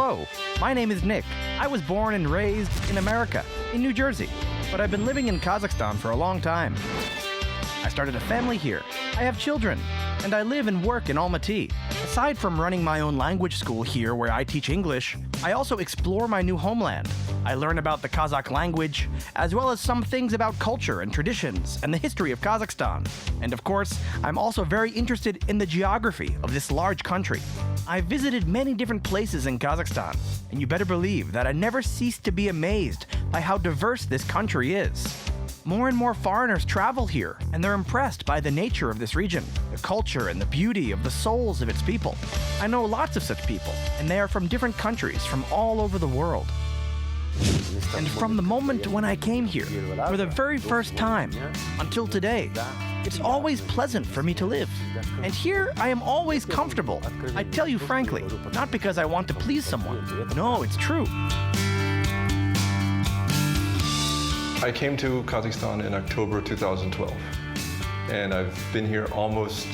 Hello, my name is Nick. I was born and raised in America, in New Jersey, but I've been living in Kazakhstan for a long time. I started a family here. I have children, and I live and work in Almaty. Aside from running my own language school here where I teach English, I also explore my new homeland. I learn about the Kazakh language, as well as some things about culture and traditions and the history of Kazakhstan. And of course, I'm also very interested in the geography of this large country. I visited many different places in Kazakhstan, and you better believe that I never cease to be amazed by how diverse this country is. More and more foreigners travel here, and they're impressed by the nature of this region, the culture and the beauty of the souls of its people. I know lots of such people, and they are from different countries from all over the world. And from the moment when I came here, for the very first time, until today, it's always pleasant for me to live. And here I am always comfortable. I tell you frankly, not because I want to please someone. No, it's true. I came to Kazakhstan in October 2012, and I've been here almost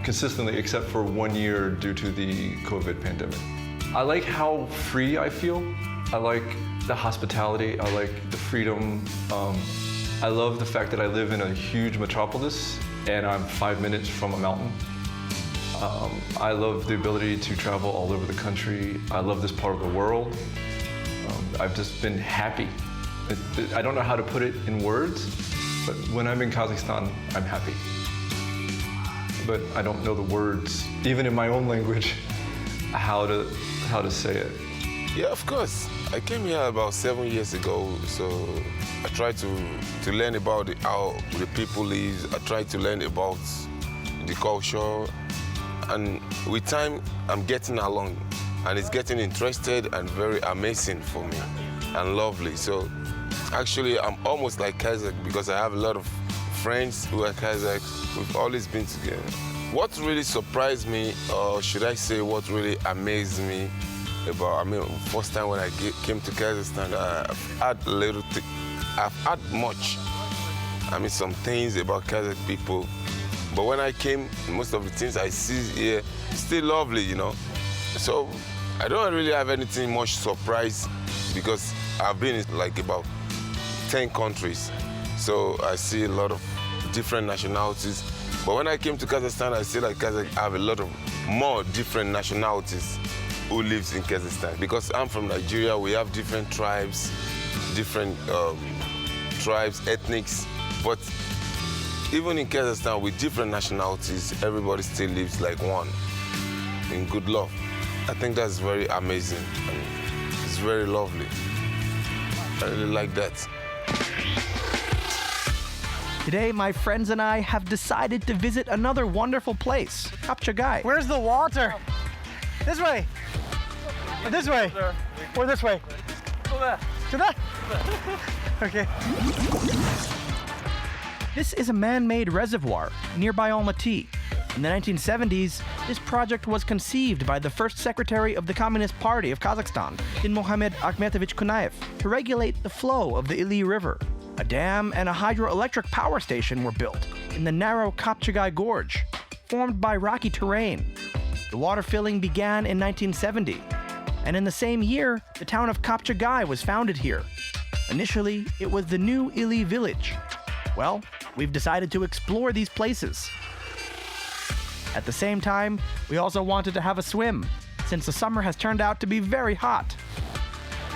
consistently except for 1 year due to the COVID pandemic. I like how free I feel. I like the hospitality. I like the freedom. I love the fact that I live in a huge metropolis and I'm 5 minutes from a mountain. I love the ability to travel all over the country. I love this part of the world. I've just been happy. I don't know how to put it in words, but when I'm in Kazakhstan, I'm happy. But I don't know the words, even in my own language, how to say it. Yeah, of course. I came here about 7 years ago, so I tried to learn about how the people live. I tried to learn about the culture, and with time, I'm getting along, and it's getting interested and very amazing for me, and lovely. So actually, I'm almost like Kazakh because I have a lot of friends who are Kazakh. We've always been together. What really surprised me, or should I say what really amazed me about, first time when I came to Kazakhstan, I've had much. Some things about Kazakh people. But when I came, most of the things I see here, still lovely, you know. So I don't really have anything much surprise because I've been in like about 10 countries. So I see a lot of different nationalities. But when I came to Kazakhstan, I see like Kazakh have a lot of more different nationalities who lives in Kazakhstan. Because I'm from Nigeria, we have different tribes, ethnics. But even in Kazakhstan, with different nationalities, everybody still lives like one, in good love. I think that's very amazing. It's very lovely. I really like that. Today, my friends and I have decided to visit another wonderful place, Kapchagai. Where's the water? This way. Or this way. Or this way. To that. Okay. This is a man-made reservoir nearby Almaty. In the 1970s, this project was conceived by the first secretary of the Communist Party of Kazakhstan, Dinmuhamed Akhmetovich Kunayev, to regulate the flow of the Iliisk River. A dam and a hydroelectric power station were built in the narrow Kapchagai Gorge, formed by rocky terrain. The water filling began in 1970, and in the same year, the town of Kapchagai was founded here. Initially, it was the new Iliisk village. Well, we've decided to explore these places. At the same time, we also wanted to have a swim, since the summer has turned out to be very hot.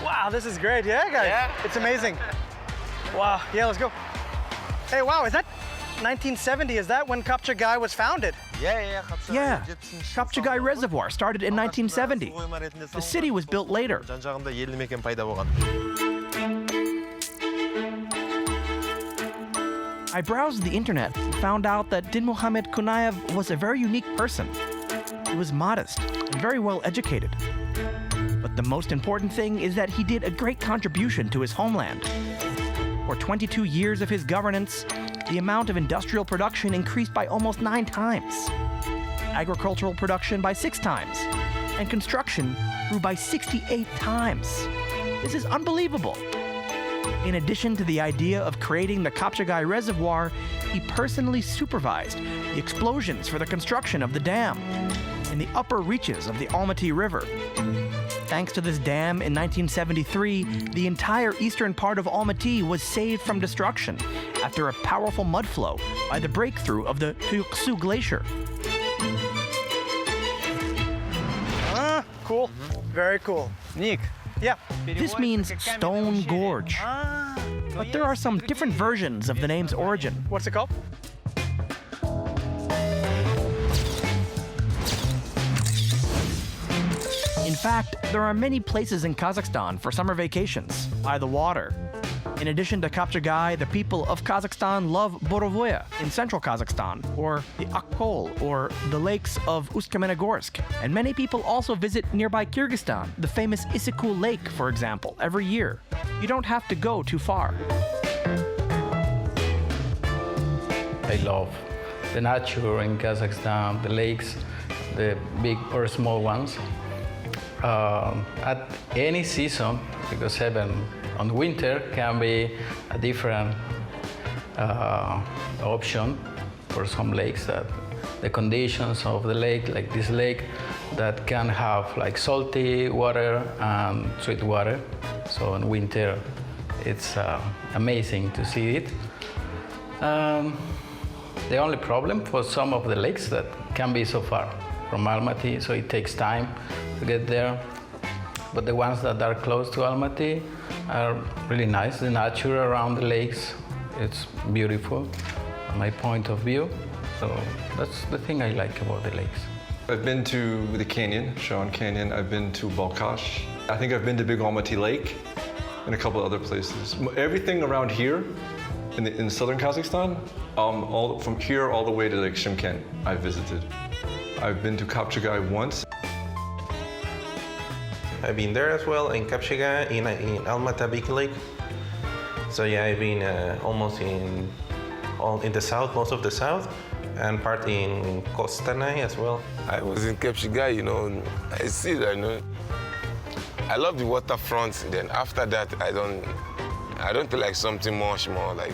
Wow, this is great. Yeah, guys. Yeah. It's amazing. Wow. Yeah, let's go. Hey, wow, is that 1970? Is that when Kapchagai was founded? Yeah, Kapchagai Reservoir started in 1970. The city was built later. I browsed the internet and found out that Dinmuhamed Kunayev was a very unique person. He was modest and very well educated. But the most important thing is that he did a great contribution to his homeland. For 22 years of his governance, the amount of industrial production increased by almost 9 times, agricultural production by 6 times, and construction grew by 68 times. This is unbelievable. In addition to the idea of creating the Kapchagai Reservoir, he personally supervised the explosions for the construction of the dam in the upper reaches of the Almaty River. Thanks to this dam in 1973, the entire eastern part of Almaty was saved from destruction after a powerful mud flow by the breakthrough of the Tuyuksu Glacier. Cool. Very cool. Nick, Yeah. This means Stone Gorge. But there are some different versions of the name's origin. What's it called? In fact, there are many places in Kazakhstan for summer vacations by the water. In addition to Kapchagai, the people of Kazakhstan love Borovoya in central Kazakhstan, or the Akkol, or the lakes of Ust-Kamenogorsk. And many people also visit nearby Kyrgyzstan, the famous Iliisk Lake, for example, every year. You don't have to go too far. I love the nature in Kazakhstan, the lakes, the big or small ones. At any season, because even on winter can be a different option for some lakes, that the conditions of the lake, like this lake, that can have like salty water and sweet water. So in winter, it's amazing to see it. The only problem for some of the lakes that can be so far from Almaty, so it takes time to get there. But the ones that are close to Almaty are really nice. The nature around the lakes, it's beautiful from my point of view. So that's the thing I like about the lakes. I've been to the canyon, Shawn Canyon. I've been to Balkhash. I think I've been to Big Almaty Lake and a couple other places. Everything around here in southern Kazakhstan, from here all the way to like Shymkent, I visited. I've been to Kapchagai once. I've been there as well in Kapchagai, in Almaty Big Lake. So yeah, I've been almost in the south, most of the south, and part in Kostanay as well. I was in Kapchagai, you know, I see that, you know. I love the waterfront. Then after that, I don't feel like something much more, like,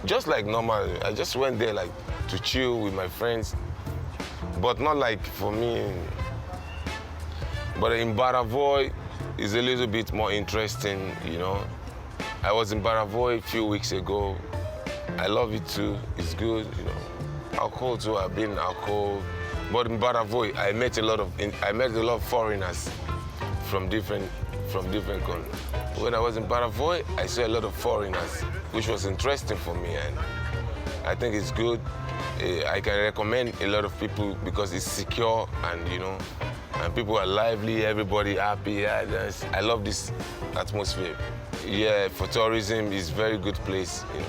just like normal. I just went there like to chill with my friends, but not like for me. But in Baravoy, it's a little bit more interesting, you know. I was in Baravoy a few weeks ago. I love it too. It's good, you know. Alcohol too. I've been in alcohol, but in Baravoy, I met a lot of foreigners from different countries. When I was in Baravoy, I saw a lot of foreigners, which was interesting for me, and I think it's good. I can recommend a lot of people because it's secure and, you know, and people are lively, everybody happy. I love this atmosphere. Yeah, for tourism, it's a very good place, you know.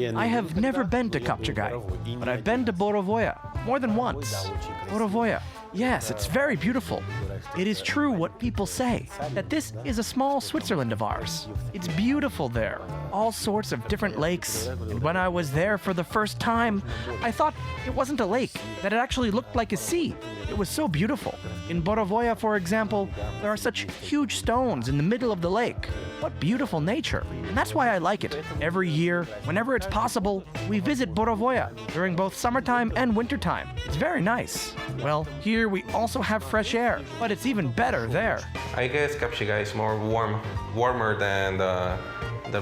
I have never been to Kapchagai, but I've been to Borovoya more than once. Borovoya, yes, it's very beautiful. It is true what people say, that this is a small Switzerland of ours. It's beautiful there, all sorts of different lakes. And when I was there for the first time, I thought it wasn't a lake, that it actually looked like a sea. It was so beautiful. In Borovoya, for example, there are such huge stones in the middle of the lake. What beautiful nature. And that's why I like it. Every year, whenever it's possible, we visit Borovoya during both summertime and wintertime. It's very nice. Well, here we also have fresh air, but it's even better there. I guess Kapchagai is more warmer than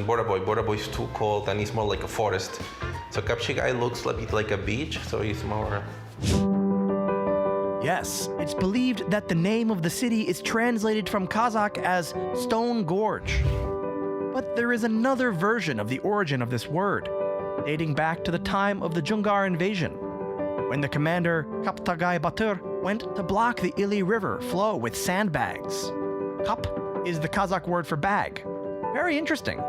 Borovoy. Borovoy is too cold and it's more like a forest. So Kapchagai looks a bit like a beach, so it's more... Yes, it's believed that the name of the city is translated from Kazakh as Stone Gorge. But there is another version of the origin of this word, dating back to the time of the Jungar invasion, when the commander Kapchagai Batur went to block the Ili River flow with sandbags. Kap is the Kazakh word for bag. Very interesting.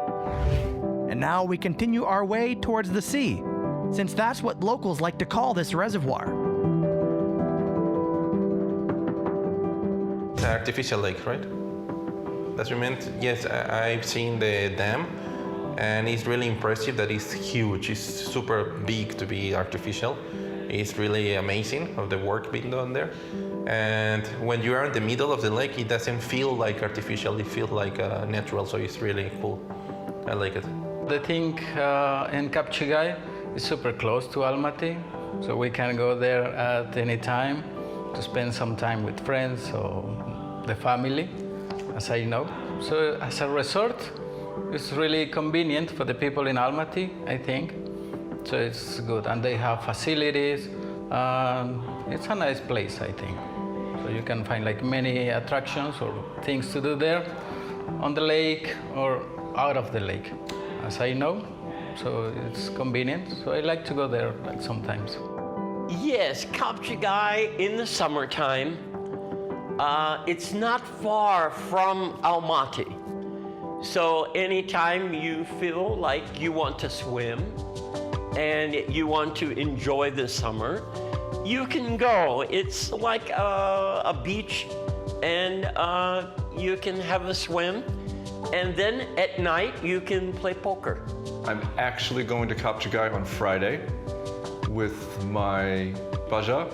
And now we continue our way towards the sea, since that's what locals like to call this reservoir. It's an artificial lake, right? That's what you meant? Yes, I've seen the dam, and it's really impressive that it's huge. It's super big to be artificial. It's really amazing of the work being done there. And when you are in the middle of the lake, it doesn't feel like artificial. It feels like natural, so it's really cool. I like it. The thing in Kapchagai is super close to Almaty, so we can go there at any time. to spend some time with friends or the family, as I know. So as a resort, it's really convenient for the people in Almaty, I think. So it's good, and they have facilities. It's a nice place, I think. So you can find like many attractions or things to do there on the lake or out of the lake, as I know. So it's convenient. So I like to go there like sometimes. Yes, Kapchagai in the summertime. It's not far from Almaty. So anytime you feel like you want to swim and you want to enjoy the summer, you can go. It's like a beach, and you can have a swim, and then at night you can play poker. I'm actually going to Kapchagai on Friday with my baja,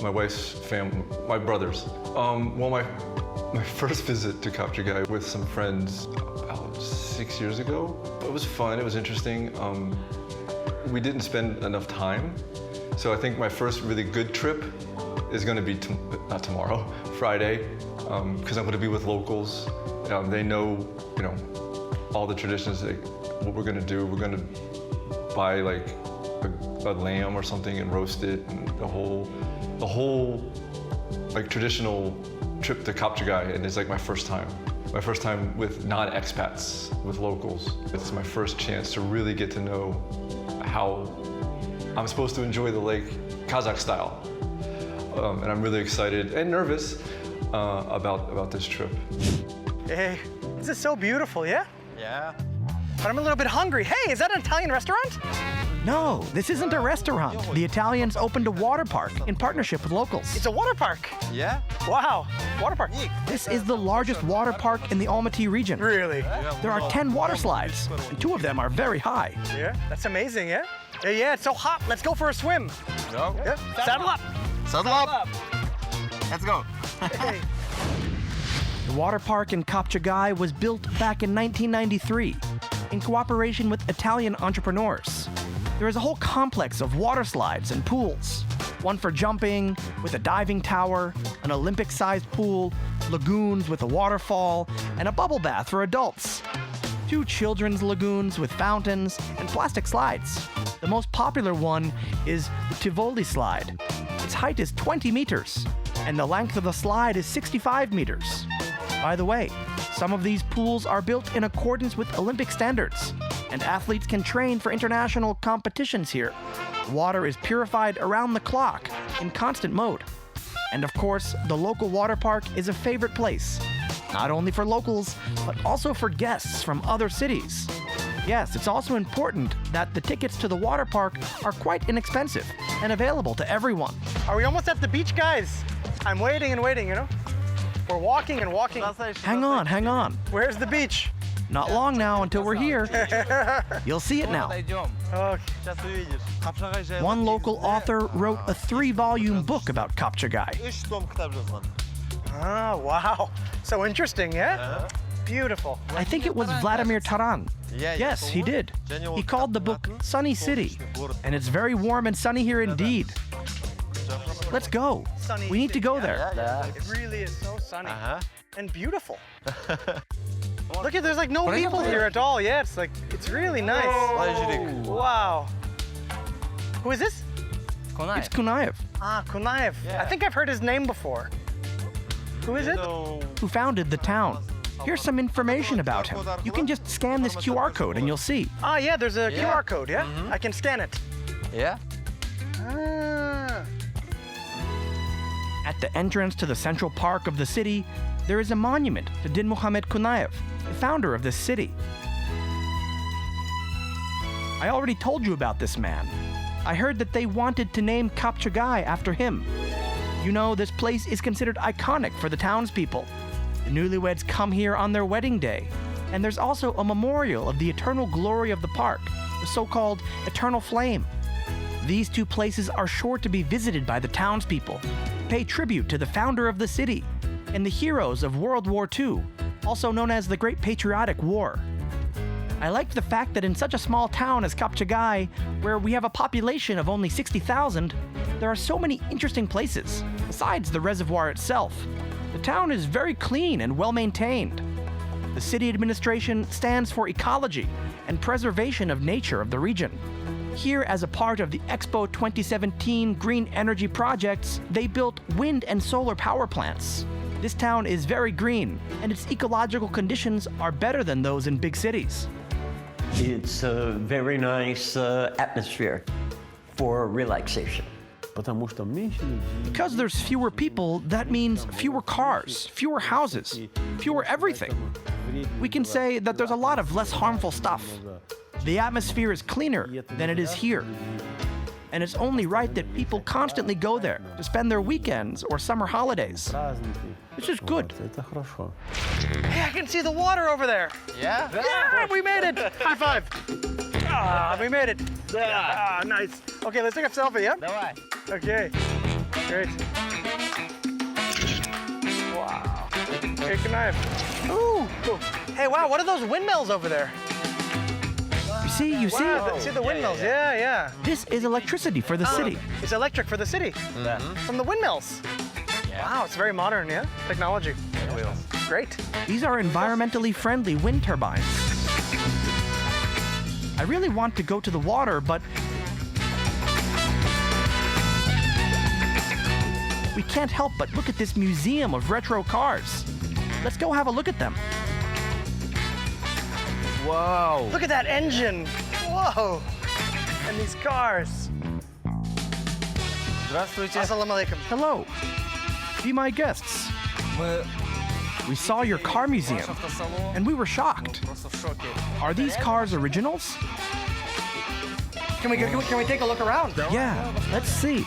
my wife's family, my brothers. Well, my first visit to Kapchagai with some friends about 6 years ago. It was fun, it was interesting. We didn't spend enough time. So I think my first really good trip is going to be, not tomorrow, Friday, because I'm going to be with locals. They know, all the traditions, like what we're going to do. We're going to buy like a lamb or something and roast it, and the whole like traditional trip to Kapchagai, and it's like my first time. My first time with non-expats, with locals. It's my first chance to really get to know how I'm supposed to enjoy the lake Kazakh style. And I'm really excited and nervous about this trip. Hey, this is so beautiful, yeah? Yeah. But I'm a little bit hungry. Hey, is that an Italian restaurant? No, this isn't a restaurant. The Italians opened a water park in partnership with locals. It's a water park. Yeah? Wow, water park. This is the largest water park in the Almaty region. Really? There are 10 water slides, and 2 of them are very high. Yeah, that's amazing, yeah? Yeah, it's so hot. Let's go for a swim. No? Yep. Saddle up. Saddle up. Let's go. Hey. The water park in Kapchagai was built back in 1993 in cooperation with Italian entrepreneurs. There is a whole complex of water slides and pools. One for jumping, with a diving tower, an Olympic-sized pool, lagoons with a waterfall, and a bubble bath for adults. 2 children's lagoons with fountains and plastic slides. The most popular one is the Tivoli slide. Its height is 20 meters, and the length of the slide is 65 meters. By the way, some of these pools are built in accordance with Olympic standards, and athletes can train for international competitions here. Water is purified around the clock in constant mode. And of course, the local water park is a favorite place, not only for locals, but also for guests from other cities. Yes, it's also important that the tickets to the water park are quite inexpensive and available to everyone. Are we almost at the beach, guys? I'm waiting and waiting, We're walking and walking. Hang on, hang on. Where's the beach? Not long now until we're here. You'll see it now. Okay. One local author wrote a 3-volume book about Kapchagai. Oh, wow. So interesting, yeah? Beautiful. I think it was Vladimir Taran. Yes, he did. He called the book Sunny City, and it's very warm and sunny here indeed. Let's go. Sunny We need to go there. It really is so sunny and beautiful. Look at, there's like no people here at all. Yeah, it's really nice. Wow. Who is this? It's Kunaev, Ah, Kunaev. I think I've heard his name before. Who is it? who founded the town. Here's some information about him. You can just scan this QR code and you'll see. Ah, yeah, there's a QR code, yeah? I can scan it. Yeah? Ah. At the entrance to the central park of the city, there is a monument to Din Muhammad Kunaev, the founder of this city. I already told you about this man. I heard that they wanted to name Kapchagai after him. This place is considered iconic for the townspeople. The newlyweds come here on their wedding day. And there's also a memorial of the eternal glory of the park, the so-called eternal flame. These 2 places are sure to be visited by the townspeople, pay tribute to the founder of the city, and the heroes of World War II, also known as the Great Patriotic War. I liked the fact that in such a small town as Kapchagai, where we have a population of only 60,000, There are so many interesting places, besides the reservoir itself. The town is very clean and well-maintained. The city administration stands for ecology and preservation of nature of the region. Here, as a part of the Expo 2017 green energy projects, they built wind and solar power plants. This town is very green, and its ecological conditions are better than those in big cities. It's a very nice atmosphere for relaxation. Because there's fewer people, that means fewer cars, fewer houses, fewer everything. We can say that there's a lot of less harmful stuff. The atmosphere is cleaner than it is here. And it's only right that people constantly go there to spend their weekends or summer holidays. It's just good. Hey, I can see the water over there. Yeah? Yeah, we made it. High five. Ah, we made it. Ah, nice. Okay, let's take a selfie, yeah? Давай. Okay, great. Wow. Okay, good night. Ooh. Cool. Hey, wow, what are those windmills over there? You see? Wow, see the windmills? Yeah. This is electricity for the city. It's electric for the city. From the windmills. Wow, it's very modern, yeah? Technology. Great. These are environmentally friendly wind turbines. I really want to go to the water, but we can't help but look at this museum of retro cars. Let's go have a look at them. Whoa. Look at that engine. Whoa. And these cars. Здравствуйте. Assalamu alaikum. Hello. Be my guests. We saw your car museum, and we were shocked. Are these cars originals? Can we take a look around? Yeah, let's see.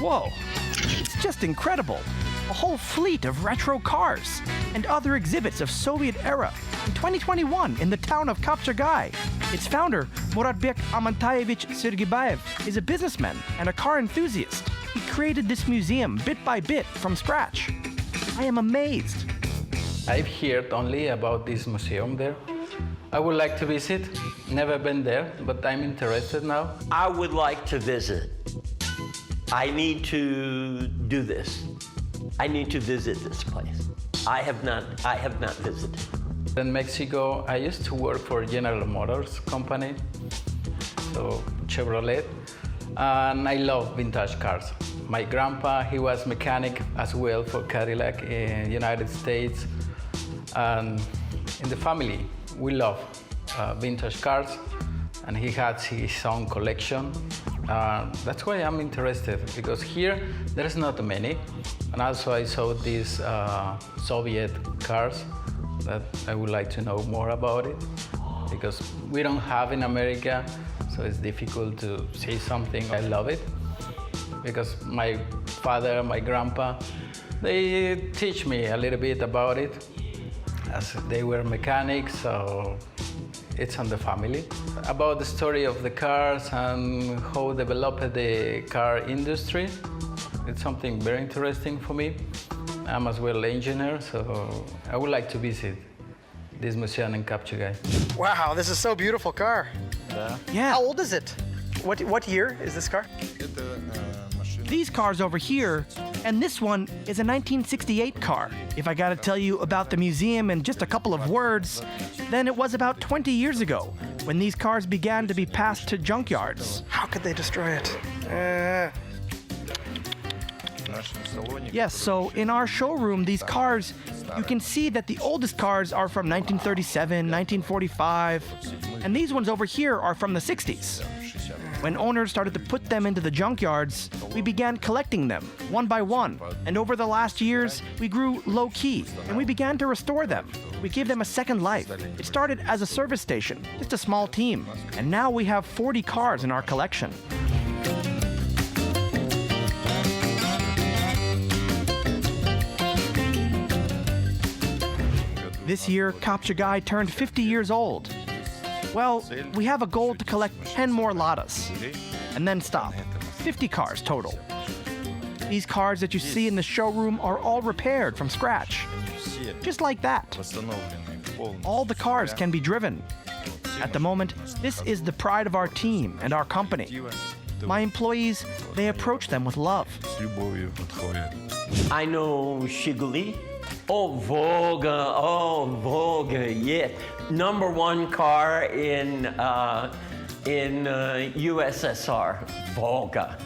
Whoa, it's just incredible. A whole fleet of retro cars and other exhibits of Soviet era in 2021 in the town of Kapchagai. Its founder, Muratbek Amantayevich Sergebaev, is a businessman and a car enthusiast. He created this museum bit by bit from scratch. I am amazed. I've heard only about this museum there. I would like to visit. Never been there, but I'm interested now. I would like to visit. I need to do this. I need to visit this place. I have not visited. In Mexico, I used to work for General Motors company, so Chevrolet, and I love vintage cars. My grandpa, he was mechanic as well for Cadillac in the United States, and in the family, we love vintage cars, and he had his own collection. That's why I'm interested, because here there is not many, and also I saw these Soviet cars that I would like to know more about it, because we don't have in America, so it's difficult to say something. I love it, because my father, my grandpa, they teach me a little bit about it, as they were mechanics, so it's on the family. About the story of the cars and how developed the car industry, it's something very interesting for me. I'm as well an engineer, so I would like to visit this museum in Kapchagai. Wow, this is so beautiful car. Yeah. How old is it? What year is this car? These cars over here, and this one is a 1968 car. If I gotta tell you about the museum in just a couple of words, then it was about 20 years ago when these cars began to be passed to junkyards. How could they destroy it? Yes, so in our showroom, these cars, you can see that the oldest cars are from 1937, 1945, and these ones over here are from the 60s. When owners started to put them into the junkyards, we began collecting them one by one, and over the last years, we grew low-key, and we began to restore them. We gave them a second life. It started as a service station, just a small team, and now we have 40 cars in our collection. This year, Kapchagai turned 50 years old. Well, we have a goal to collect 10 more Ladas, and then stop. 50 cars total. These cars that you see in the showroom are all repaired from scratch. Just like that. All the cars can be driven. At the moment, this is the pride of our team and our company. My employees, they approach them with love. I know Shiguli. Oh, Volga, yes. Number one car in USSR, Volga.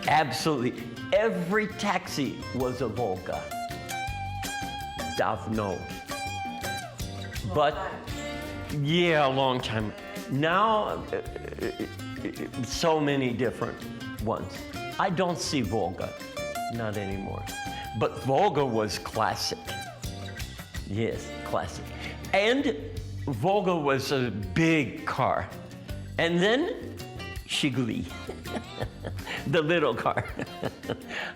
Absolutely. Every taxi was a Volga. Davno. But, yeah, a long time. Now, so many different ones. I don't see Volga, not anymore. But Volga was classic. Yes, classic. And Volga was a big car. And then Shiguli, the little car.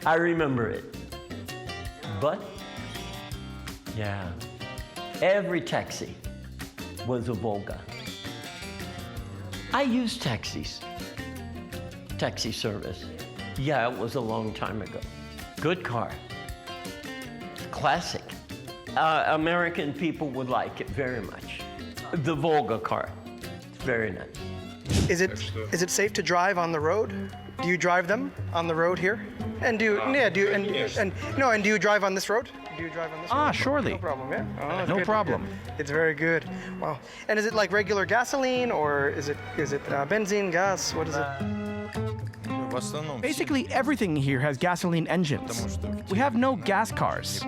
I remember it. But, yeah, every taxi was a Volga. I used taxi service. Yeah, it was a long time ago. Good car. Classic. American people would like it very much. The Volga car. Very nice. Is it safe to drive on the road? Do you drive them on the road here? And do you drive on this road? Do you drive on this road? Surely. No problem, yeah? Oh, that's No good, problem. good. It's very good. Wow. And is it like regular gasoline or is it benzene, gas? What is it? Basically, everything here has gasoline engines. We have no gas cars,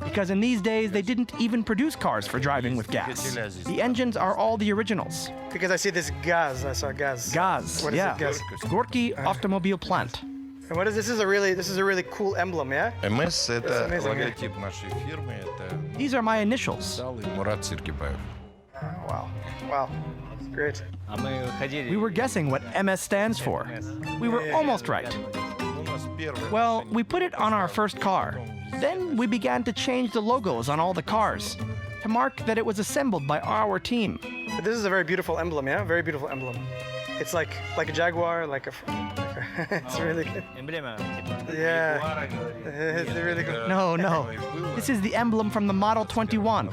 because in these days, they didn't even produce cars for driving with gas. The engines are all the originals. Because I see this gas. I saw gas. Gas, What is yeah. it, gas? Gorky Automobile Plant. And what is this? This is a really cool emblem, yeah? МС — это amazing, логотип нашей фирмы, это These are my initials. Мурат Сиркибаев. Wow. Wow. Great. We were guessing what MS stands for. We were almost right. Well, we put it on our first car. Then we began to change the logos on all the cars to mark that it was assembled by our team. But this is a very beautiful emblem, yeah? Very beautiful emblem. It's like a jaguar, it's really good. Yeah. It's really good. No. This is the emblem from the Model 21.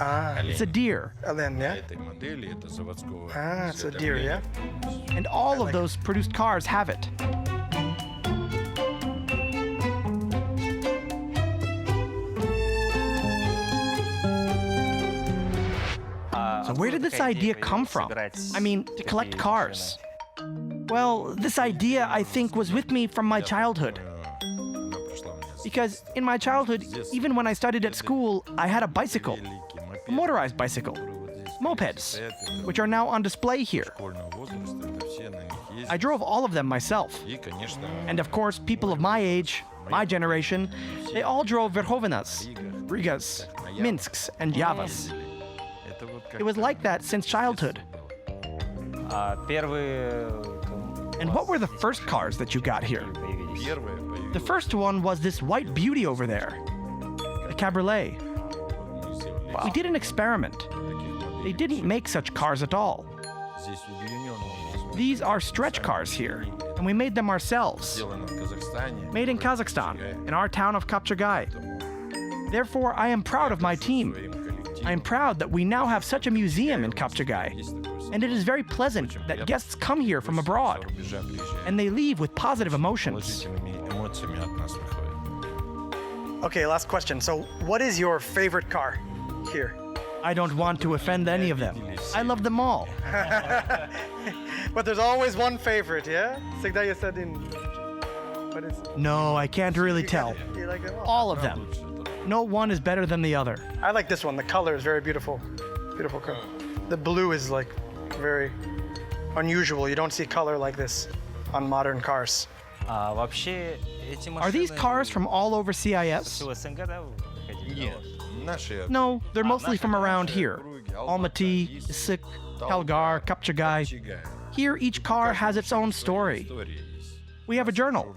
It's a deer. Then, yeah? It's a deer, yeah? And all of those produced cars have it. So where did this idea come from? I mean, to collect cars. Well, this idea, I think, was with me from my childhood. Because in my childhood, even when I studied at school, I had a bicycle, a motorized bicycle, mopeds, which are now on display here. I drove all of them myself. And of course, people of my age, my generation, they all drove Verkhovenas, Rigas, Minsks, and Javas. It was like that since childhood. And what were the first cars that you got here? The first one was this white beauty over there, the Cabriolet. We did an experiment. They didn't make such cars at all. These are stretch cars here, and we made them ourselves. Made in Kazakhstan, in our town of Kapchagai. Therefore, I am proud of my team. I am proud that we now have such a museum in Kapchagai. And it is very pleasant that guests come here from abroad, and they leave with positive emotions. Okay, last question. So, what is your favorite car here? I don't want to offend any of them. I love them all. But there's always one favorite, yeah? Всегда есть один. What is it? No, I can't really tell. You like them All of them. No one is better than the other. I like this one. The color is very beautiful. Beautiful color. The blue is like very unusual. You don't see color like this on modern cars. Are these cars from all over CIS? No, they're mostly from around here. Almaty, Iliisk, Kalgar, Kapchagai. Here, each car has its own story. We have a journal.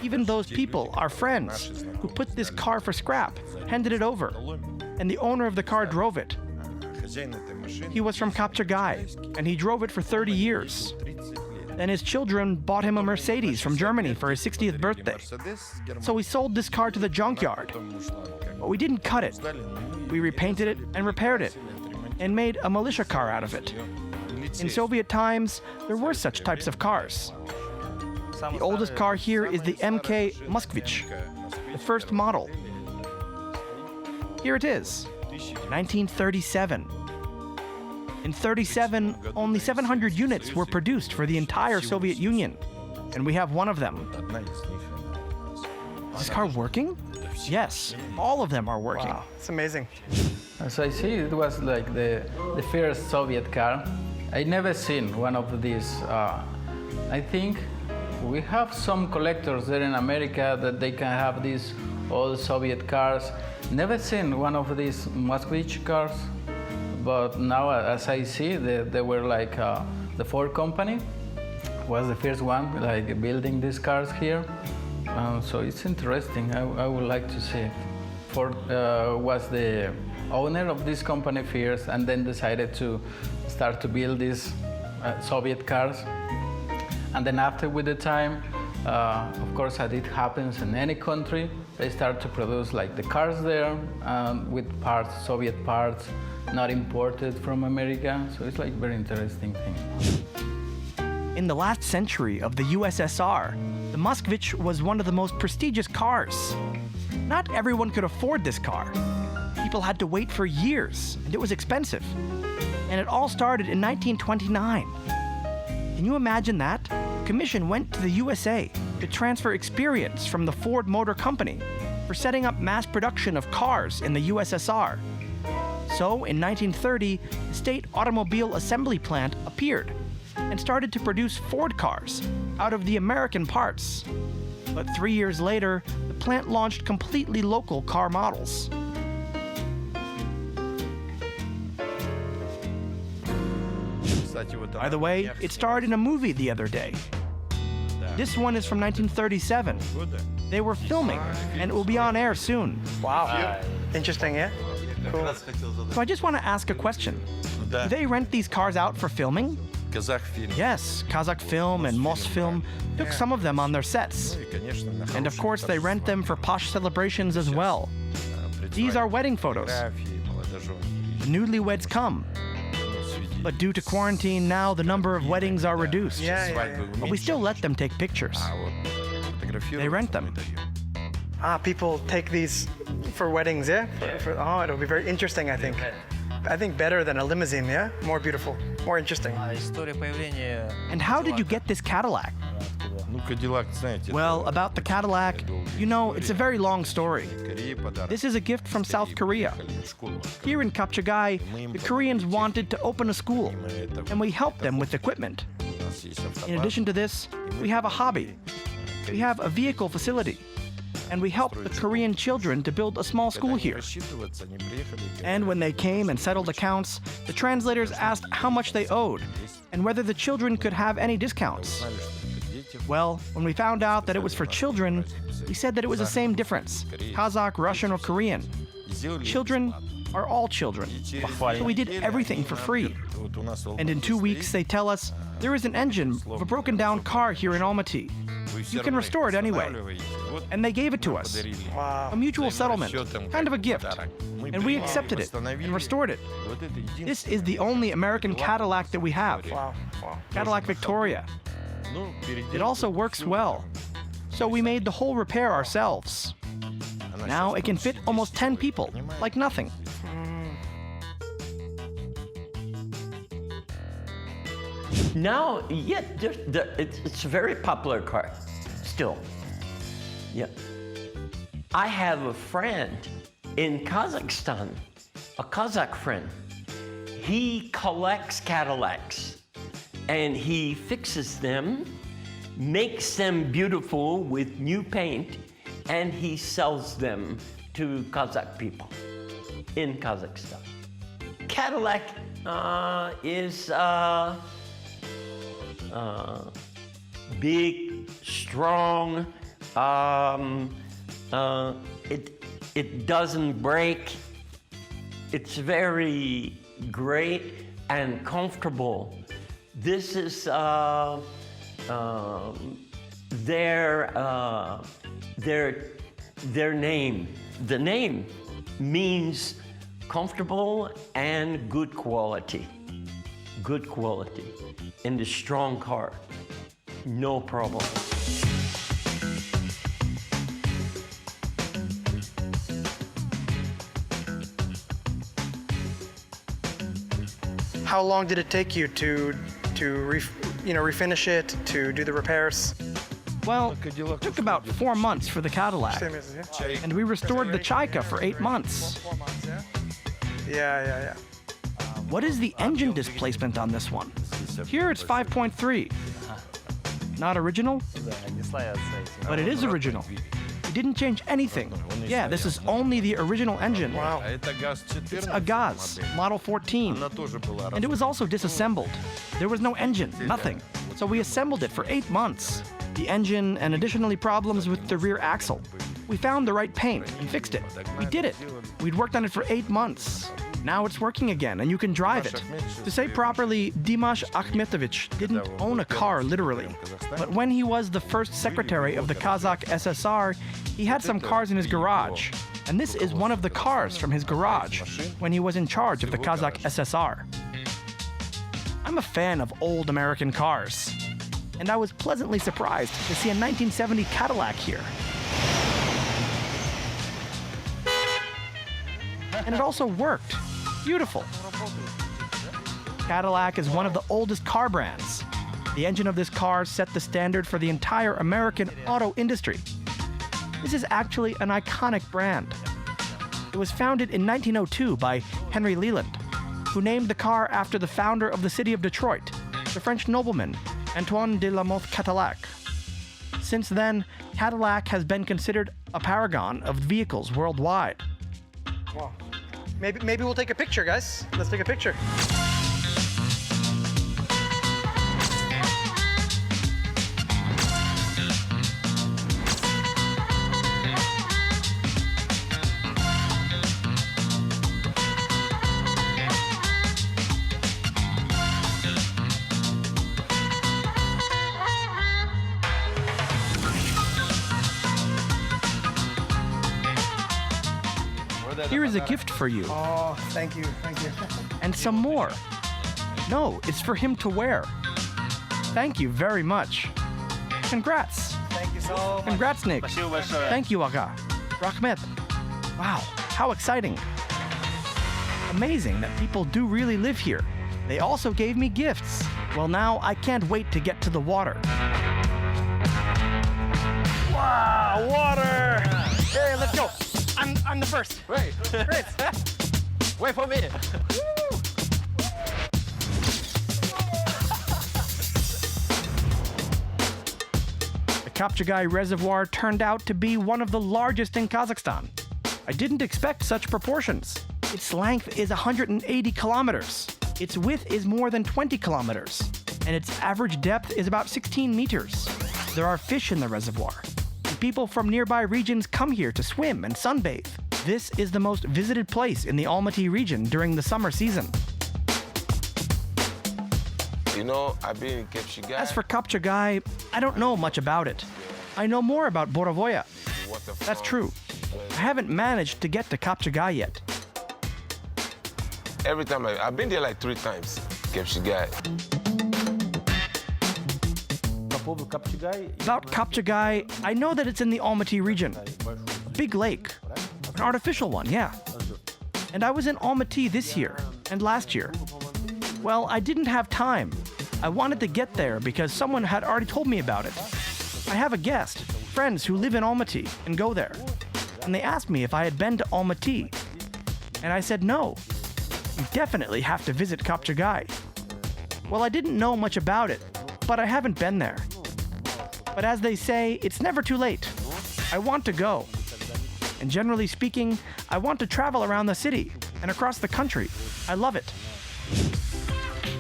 Even those people, our friends, who put this car for scrap, handed it over, and the owner of the car drove it. He was from Kapchagai, and he drove it for 30 years. Then his children bought him a Mercedes from Germany for his 60th birthday. So we sold this car to the junkyard. but we didn't cut it. We repainted it and repaired it, and made a militia car out of it. In Soviet times, there were such types of cars. The oldest car here is the MK Moskvich, the first model. Here it is, 1937. In 37, only 700 units were produced for the entire Soviet Union, and we have one of them. Is this car working? Yes, all of them are working. Wow, it's amazing. As I see, it was like the first Soviet car. I never seen one of these. I think we have some collectors there in America that they can have these old Soviet cars. Never seen one of these Moskvich cars, but now as I see, they were like the Ford company was the first one like building these cars here. So it's interesting. I would like to see it. Ford was the owner of this company first, and then decided to start to build these Soviet cars. And then after, with the time, of course, as it happens in any country, they start to produce like the cars there with parts, Soviet parts, not imported from America. So it's like very interesting thing. In the last century of the USSR, the Moskvich was one of the most prestigious cars. Not everyone could afford this car. People had to wait for years, and it was expensive. And it all started in 1929. Can you imagine that? The commission went to the USA to transfer experience from the Ford Motor Company for setting up mass production of cars in the USSR. So, in 1930, the State Automobile Assembly Plant appeared and started to produce Ford cars out of the American parts. But 3 years later, the plant launched completely local car models. By the way, it starred in a movie the other day. This one is from 1937. They were filming, and it will be on air soon. Wow. Interesting, yeah? Cool. So I just want to ask a question. Do they rent these cars out for filming? Yes, Kazakh Film and Mosfilm took some of them on their sets. And of course, they rent them for posh celebrations as well. These are wedding photos. The newlyweds come. But due to quarantine now, the number of weddings are reduced. But we still let them take pictures. They rent them. People take these for weddings, yeah? Oh, it'll be very interesting, I think. I think better than a limousine, yeah? More beautiful, more interesting. And how did you get this Cadillac? Well, about the Cadillac, you know, it's a very long story. This is a gift from South Korea. Here in Kapchagai, the Koreans wanted to open a school, and we helped them with equipment. In addition to this, we have a hobby. We have a vehicle facility, and we helped the Korean children to build a small school here. And when they came and settled accounts, the translators asked how much they owed, and whether the children could have any discounts. Well, when we found out that it was for children, we said that it was the same difference, Kazakh, Russian, or Korean. Children are all children. So we did everything for free. And in 2 weeks, they tell us, there is an engine of a broken down car here in Almaty. You can restore it anyway. And they gave it to us. Wow. A mutual settlement, kind of a gift. And we accepted it and restored it. This is the only American Cadillac that we have. Wow. Cadillac Victoria. It also works well. So we made the whole repair ourselves. Now it can fit almost 10 people, like nothing. Now, yeah, it's a very popular car, still. Yeah. I have a friend in Kazakhstan, a Kazakh friend. He collects Cadillacs, and he fixes them, makes them beautiful with new paint, and he sells them to Kazakh people in Kazakhstan. Cadillac is big, strong. It doesn't break. It's very great and comfortable. This is their name. The name means comfortable and good quality. Good quality. And a strong car. No problem. How long did it take you to refinish it, to do the repairs? Well, it took about 4 months for the Cadillac, and we restored the Chayka for 8 months. 4 months, yeah? Yeah. What is the engine displacement on this one? Here it's 5.3. Not original? But it is original. We didn't change anything. Yeah, this is only the original engine. Wow. It's a Gaz, Model 14. And it was also disassembled. There was no engine, nothing. So we assembled it for 8 months. The engine and additionally problems with the rear axle. We found the right paint and fixed it. We did it. We'd worked on it for 8 months. Now it's working again and you can drive it. To say properly, Dimash Akhmetovich didn't own a car literally. But when he was the first secretary of the Kazakh SSR, he had some cars in his garage. And this is one of the cars from his garage when he was in charge of the Kazakh SSR. I'm a fan of old American cars. And I was pleasantly surprised to see a 1970 Cadillac here. And it also worked. Beautiful. Cadillac is one of the oldest car brands. The engine of this car set the standard for the entire American auto industry. This is actually an iconic brand. It was founded in 1902 by Henry Leland, who named the car after the founder of the city of Detroit, the French nobleman Antoine de la Mothe Cadillac. Since then, Cadillac has been considered a paragon of vehicles worldwide. Wow. Maybe we'll take a picture, guys. Let's take a picture. Here is a gift for you. Oh, thank you. And some more. No, it's for him to wear. Thank you very much. Congrats. Thank you so much. Congrats, Nick. Thank you, Aga. Rahmet. Wow, how exciting. Amazing that people do really live here. They also gave me gifts. Well, now I can't wait to get to the water. Wow, water! Hey, let's go. I'm the first. Wait. Great. Wait for me. The Kapchagai Reservoir turned out to be one of the largest in Kazakhstan. I didn't expect such proportions. Its length is 180 kilometers. Its width is more than 20 kilometers. And its average depth is about 16 meters. There are fish in the reservoir. And people from nearby regions come here to swim and sunbathe. This is the most visited place in the Almaty region during the summer season. You know, I've been in Kapchagai. As for Kapchagai, I don't know much about it. I know more about Borovoya. That's true. I haven't managed to get to Kapchagai yet. Every time I've been there like 3 times, Kapchagai. About Kapchagai, I know that it's in the Almaty region. A big lake. An artificial one, yeah. And I was in Almaty this year and last year. Well, I didn't have time. I wanted to get there because someone had already told me about it. I have a guest, friends who live in Almaty and go there. And they asked me if I had been to Almaty. And I said no. You definitely have to visit Kapchagai. Well, I didn't know much about it, but I haven't been there. But as they say, it's never too late. I want to go. And generally speaking, I want to travel around the city and across the country. I love it.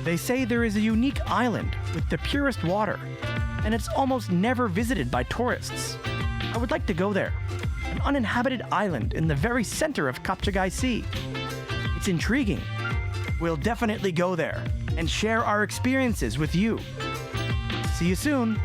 They say there is a unique island with the purest water, and it's almost never visited by tourists. I would like to go there. An uninhabited island in the very center of Kapchagai Sea. It's intriguing. We'll definitely go there and share our experiences with you. See you soon.